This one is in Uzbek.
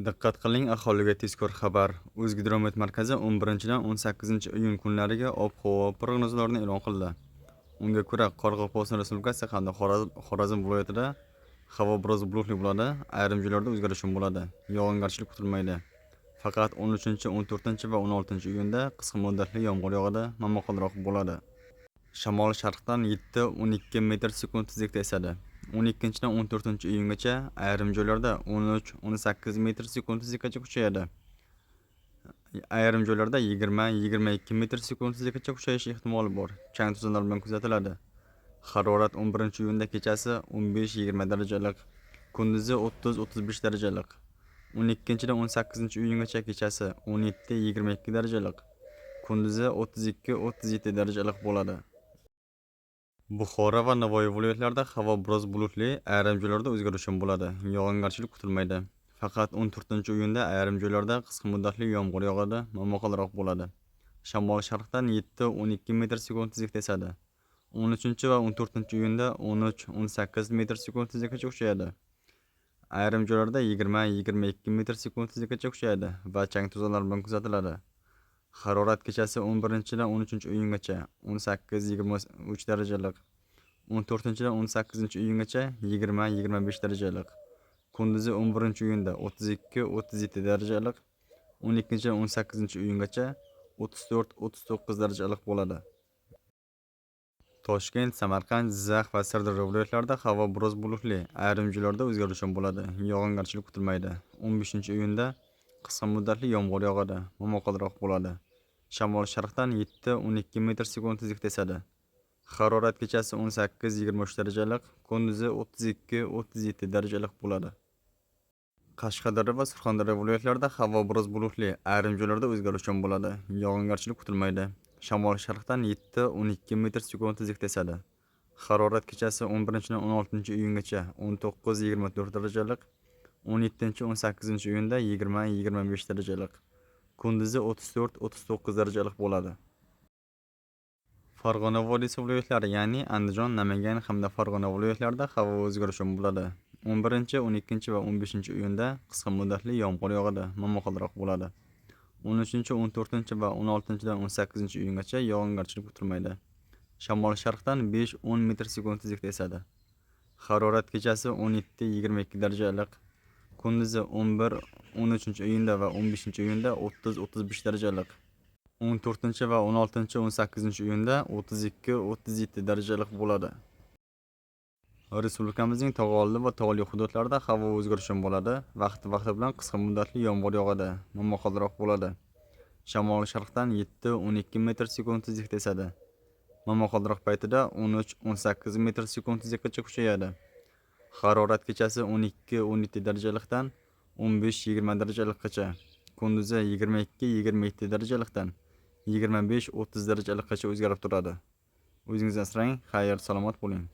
Diqqat qiling, aholiga tezkor xabar. O'zgidromet markazi 11-dan 18-iyun kunlariga ob-havo prognozlarini e'lon qildi. Unga ko'ra, Qoraqalpog'iston Respublikasi hamda Xorazm viloyatida havo biroz bulutli bo'ladi, ayrim joylarda o'zgarish bo'ladi. Yog'ingarchilik kutilmaydi. Faqat 13, 14 va 16-iyunda qisqa muddatli yomg'ir yog'adi, momaqaldiroq bo'ladi. Shamol sharqdan 7-12 metr sekund tezlikda esadi. 12-dan 14-iyungacha ayrim joylarda 13-18 metr sekund tezlikkacha kuchayadi. Ayrim joylarda 20-22 metr sekund tezlikkacha kuchayishi ehtimoli bor. Chang to'zonlar bilan kuzatiladi. Harorat 11-iyunda kechasi 15-20 darajalik, kunduzi 30-35 darajalik. 12-dan 18-iyungacha kechasi 17-22 darajalik, kunduzi 32-37 darajalik bo'ladi. Buxoro va Navoiy viloyatlarida havo biroz bulutli, ayrim joylarda o'zgarish bo'ladi. Yog'ingarchilik kutilmaydi. Faqat 14-iyunda ayrim joylarda qisqa muddatli yomg'ir yog'adi, momaqaldiroq bo'ladi. Shamol sharqdan 7-12 metr sekund tezlikda esadi. 13 va 14-iyunda 13-18 metr sekund tezlikkacha kuchayadi. Ayrim joylarda 20-22 metr sekund tezlikkacha kuchayadi va chang to'zonlar bilan kuzatiladi. Harorat kechasi 11-dan 13-iyungacha 18-23 darajalik, 14-dan 18-iyungacha 20-25 darajalik, kunduzi 11-iyunda 32-37 darajalik, 12-dan 18-iyungacha 34-39 darajalik bo'ladi. Toshkent, Samarqand, Jizzax va Sirdaryo viloyatlarida havo biroz bulutli, ayrim joylarda o'zgarish bo'ladi. Yog'ingarchilik kutilmaydi. 15-iyunda qisqa muddatli yomg'ir yog'adi, momaqaldiroq bo'ladi. Shamol sharqdan 7-12 metr sekund tezlikda esadi. Harorat kechasi 18-23 darajalik, kunduzi 32-37 darajalik bo'ladi. Qashqadaryo va Surxondaryo viloyatlarida havo biroz bulutli, ayrim joylarda o'zgarish bo'ladi. Yog'ingarchilik kutilmaydi. Shamol sharqdan 7-12 metr sekund tezlikda esadi. Harorat kechasi 11-dan 16-iyungacha 19-24 darajalik, 17-18-iyunda 20-25 darajalik, kunduzi 34-39 darajalik bo'ladi. Farg'ona vodiysi viloyatlari, ya'ni Andijon, Namangan hamda Farg'ona viloyatlarida havo o'zgarish bo'ladi. 11, 12 va 15-iyunda qisqa muddatli yomg'ir yog'adi, momaqaldiroq bo'ladi. 13, 14 va 16-dan 18-iyungacha yog'ingarchilik kutilmaydi. Shamol sharqdan 5-10 metr sekund tezlikda esadi. Harorat kechasi 17-22 darajalik, kunduzi 11-13-iyunda va 15-iyunda 30-35 darajalik, 14 va 16-18-iyunda 32-37 darajalik bo'ladi. Respublikamizning tog' oldi va tog'li hududlarida havo o'zgarish bo'ladi. Vaqti bilan qisqa muddatli yomg'ir yog'adi, momaqaldiroq bo'ladi. Shamol sharqdan 7-12 metr sekund tezlikda esadi. Momaqaldiroq paytida 13-18 metr sekund tezlikkacha kuchayadi. Harorat kechasi 12-17 darajalikdan 15-20 darajalikgacha, kunduzi 22-27 darajalikdan 25-30 darajalikgacha o'zgarib turadi. O'zingizni asrang, xayr, salomat bo'ling.